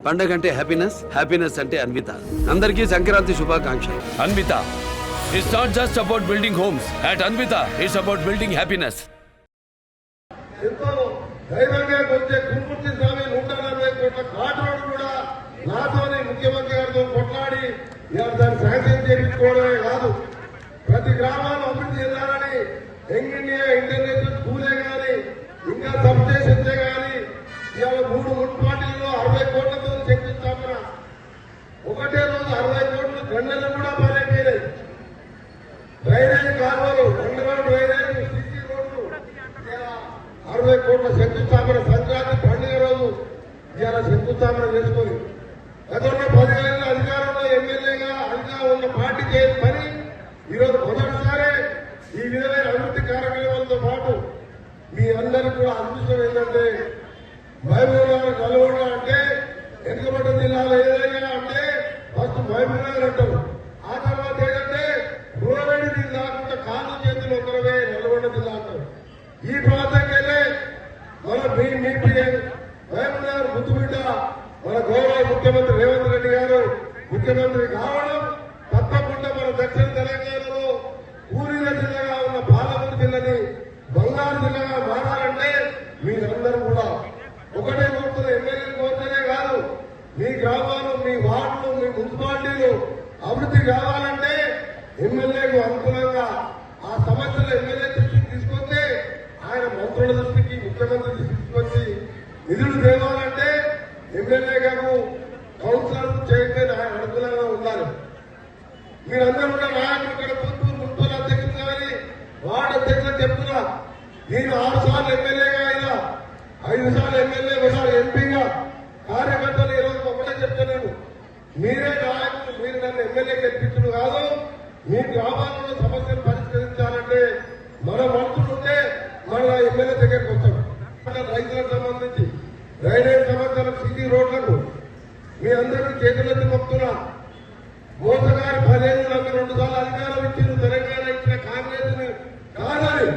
పండగ అంటే happiness, happiness అంటే అన్విత. అందరికీ సంక్రాంతి శుభాకాంక్షలు. Anvitha it's not just about building homes. At Anvitha it's about building happiness. ఎంతో ధైర్యంగా వచ్చే కురుమూర్తి స్వామి 140 కోట్ల ఘాట్ రోడ్డు కూడా నాతోనే ముఖ్యమంత్రి గారితో కొట్లాడి దాన్ని శాంక్షన్ చేయించుకోవడమే కాదు, ప్రతి గ్రామాల్లో అభివృద్ధి చెందాలని యంగ్ ఇండియా ఇంటర్నేషనల్ స్కూలే కానీ, ఇంకా సబ్ స్టేషన్సే కానీ, ఇవాళ 3 మున్సిపాలిటీల్లో 60 కోట్లతో శంకుస్థాపన. ఒకటే రోజు 60 కోట్లు గంటలు కూడా పనిపోయినాయి. డ్రైనేజ్ కాలువలు, అండర్గ్రౌండ్ డ్రైనేజ్, సిసి రోడ్లు, 60 కోట్ల శంకుస్థాపన. సంక్రాంతి పండుగ రోజు ఇవాళ శంకుస్థాపన చేసుకొని గతంలో 10 ఏళ్ళ అధికారంలో ఎమ్మెల్యేగా అధిగా ఉన్న పార్టీ చేయని పని ఈరోజు మొదటిసారి ఈ విధమైన అభివృద్ధి కార్యక్రమాలతో పాటు మీ అందరికీ కూడా అదృష్టం ఏంటంటే మహబూబ్నగర్ నల్గొండ అంటే వెనుకబడ్డ జిల్లాలో ఏదైనా అంటే ఫస్ట్ మహబూబ్నగర్ అంటారు. ఆ తర్వాత ఏంటంటే రూరల్ జిల్లా కాకుండా కాళ్ళు చేతులు ఒకరవే నల్గొండ జిల్లా అంటారు. ఈ ప్రాంతంకి వెళ్ళే మన మీ మహబూబ్నగర్ ముద్దుబిడ్డ మన గౌరవ ముఖ్యమంత్రి రేవంత్ రెడ్డి గారు ముఖ్యమంత్రి కావడం తప్పకుండా మన దక్షిణ తెలంగాణలో పూర్వీయ జిల్లాగా ఉన్న పాలమూరు జిల్లాని బంగారు జిల్లాగా మారాలంటే మీరందరూ కూడా ఒకటే కోరుతున్న ఎమ్మెల్యేలు కోరుతూనే కాదు, మీ గ్రామాలు, మీ వార్డులు, మీ మున్సిపాలిటీలు అభివృద్ధి కావాలంటే ఎమ్మెల్యేకు అనుకూలంగా ఆ సమస్యలు ఎమ్మెల్యే దృష్టికి తీసుకొస్తే ఆయన మంత్రుల దృష్టికి, ముఖ్యమంత్రి దృష్టికి వచ్చి నిధులు తేవాలంటే ఎమ్మెల్యే గారు కౌన్సిలర్ చైర్మన్ ఆయన అనుకూలంగా ఉండాలి. మీరందరూ కూడా నాయకులు ఇక్కడ పుత్తూరు మున్సిపల్ అధ్యక్షులు కానీ వార్డు అధ్యక్షులు చెప్తున్నా, నేను 6 సార్లు ఎమ్మెల్యేగా అయినా, 5 సార్లు ఎమ్మెల్యే, ఒకసారి ఎంపీగా కార్యకర్తలు ఈరోజు ఒకటే చెప్తున్నాను, మీరే నాయకులు, మీరు నన్ను ఎమ్మెల్యే గెలిపించడం కాదు, మీ గ్రామాలలో సమస్యలు పరిష్కరించాలంటే మన మంత్రులు ఉంటే మన ఎమ్మెల్యే దగ్గరికి వస్తాం. రైతులకు సంబంధించి డ్రైనేజ్ సమస్యలకు, సిటీ రోడ్లకు మీ అందరికీ చేతులెత్తి మొక్కుతున్నా. మోసగారి 10 ఏళ్ళు నాకు 2 సార్లు అధికారం ఇచ్చిన తెలంగాణ ఇచ్చిన కాంగ్రెస్ కాదని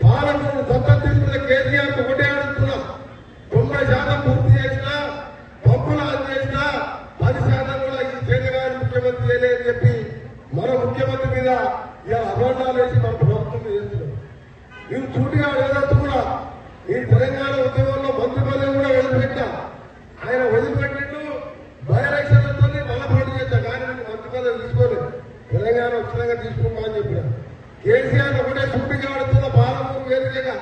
పాలకులను దత్తత తీసుకున్న కేసీఆర్ ఒకటే అడుగుతున్నా, 90% పూర్తి చేసినా, పంపులు అందజేసినా 10% కూడా ఈ కేంద్రగారి ముఖ్యమంత్రి చేయలేదని చెప్పి మన ముఖ్యమంత్రి మీద ఇలా అభరణాలు వేసి మన ప్రభుత్వం చేస్తున్నాం. ఇవి చూటిగా ఏదైతే కూడా ఈ తెలంగాణ ఉద్యమంలో మంత్రి పదవి కూడా వదిలిపెట్టా, ఆయన వదిలిపెట్టిండు. బై ఎలక్షన్లతో మళ్ళా పోటీ చేశా, కానీ మంత్రి పదవి తీసుకోలేదు. తెలంగాణ ఉచితంగా తీసుకున్నా అని చెప్పిన కేసీఆర్ ఒకటే సూటిగా ఆడుతున్న పాలమూరు వేదికగా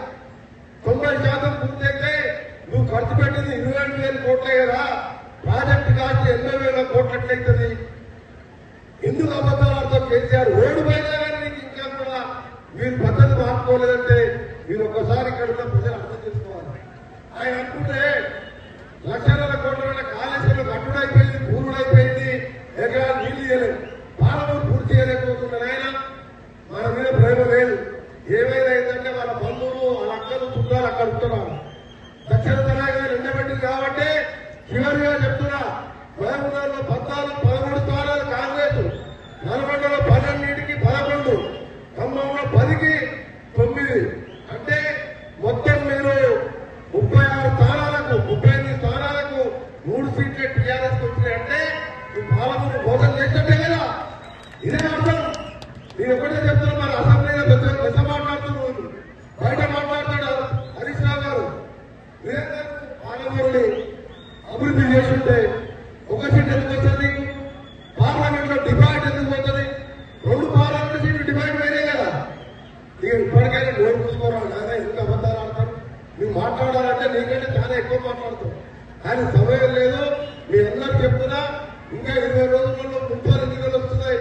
90% పూర్తయితే నువ్వు ఖర్చు పెట్టింది 27,000 కోట్లే కదా, ప్రాజెక్టు కాస్ట్ 80,000 కోట్లు ఎట్లయితుంది? ఎందుకు అబద్ధాలతో కేసీఆర్ ఓడిపోయినా కానీ నీకు ఇంకా కూడా మీరు పద్ధతి మార్చుకోలేదంటే మీరు ఒక్కసారి ఇక్కడ ఉన్న ప్రజలు అర్థం చేసుకోవాలి. ఆయన అనుకుంటే లక్షల కోట్ల కాళేశ్వరం కట్టుడైపోయింది, పూర్వుడైపోయింది, ఎకరాలు నీళ్లు చేయలేదు, పాలమూరు పూర్తి చేయలేకపోతున్నారు. ఆయన మన మీద ప్రేమ లేదు. ఏమైనా ఏంటంటే వాళ్ళ బంధువులు, వాళ్ళ అక్కలు, చుట్టాలు అక్కడ ఉంటున్నారు. దక్షిణ తెలంగాణ ఎండబెట్టింది కాబట్టి చివరిగా చెప్తున్నా, మహబూబ్నగర్లో 13 స్థానాలు కాంగ్రెస్, నల్గొండలో 12కి 11, ఖమ్మంలో 10కి 9, అంటే మొత్తం మీరు 36 స్థానాలకు, 38 స్థానాలకు 3 సీట్లు టీఆర్ఎస్ వచ్చినాయంటే ఈ పాలకులు మోసం చేసినట్టే కదా. ఇదే అర్థం. నేను ఒకటే చెప్తున్నా, మన అసెంబ్లీలో పెద్ద మాట్లాడుతున్నాను, బయట మాట్లాడతాడు హరీష్ రావు గారు. పాలమూరుని అభివృద్ధి చేస్తుంటే 1 సీట్ ఎందుకు వస్తుంది? పార్లమెంట్ లో డిబేట్ ఎందుకు పోతుంది? 2 పార్లమెంట్ సీట్లు డిబేట్ అయినాయి కదా. ఇక ఇప్పటికైనా నోరు చూసుకోవాలి కదా, ఎందుకు అబద్ధాలు ఆడతారు? నువ్వు మాట్లాడాలంటే నీకంటే చాలా ఎక్కువ మాట్లాడుతావు, కానీ సమయం లేదు. మీ అందరూ చెప్తున్నా, ఇంకా 20 రోజుల్లో మున్సిపల్ ఎన్నికలు వస్తున్నాయి.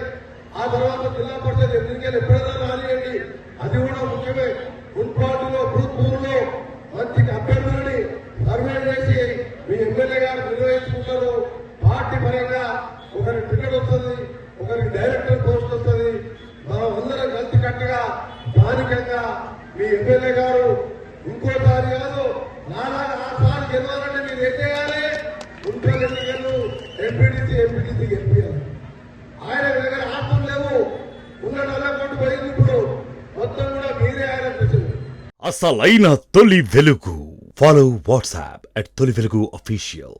ఆ తర్వాత జిల్లా పరిషత్ ఎన్నికలు ఎప్పుడైనా రానియండి, అది కూడా ముఖ్యమే. మున్సిపాలిటీలో, భూత్పూర్లో మంచి అభ్యర్థులని సర్వే చేసి మీ ఎమ్మెల్యే గారు నిర్వహించుకుంటారు. పార్టీ పరంగా ఒకరికి టికెట్ వస్తుంది, ఒకరికి డైరెక్టర్ పోస్ట్ వస్తుంది. మనం అందరం కలిసి కట్టుగా స్థానికంగా మీ ఎమ్మెల్యే గారు ఇంకోసారి కాదు, 4 సార్లు గెలవాలంటే మీరు ఏం చేయాలి? మున్సిపల్ ఎన్నికలు, ఎంపీటీసీ గెలిపించాలి. ఆయన దగ్గర ఆస్తులు లేవు, ఉన్న 40 కోట్లు పోయింది. ఇప్పుడు మొత్తం కూడా మీరే ఆయన ప్రశ్న. అసలైన తొలి వెలుగు. ఫాలో వాట్సాప్ @తొలి వెలుగు అఫీషియల్.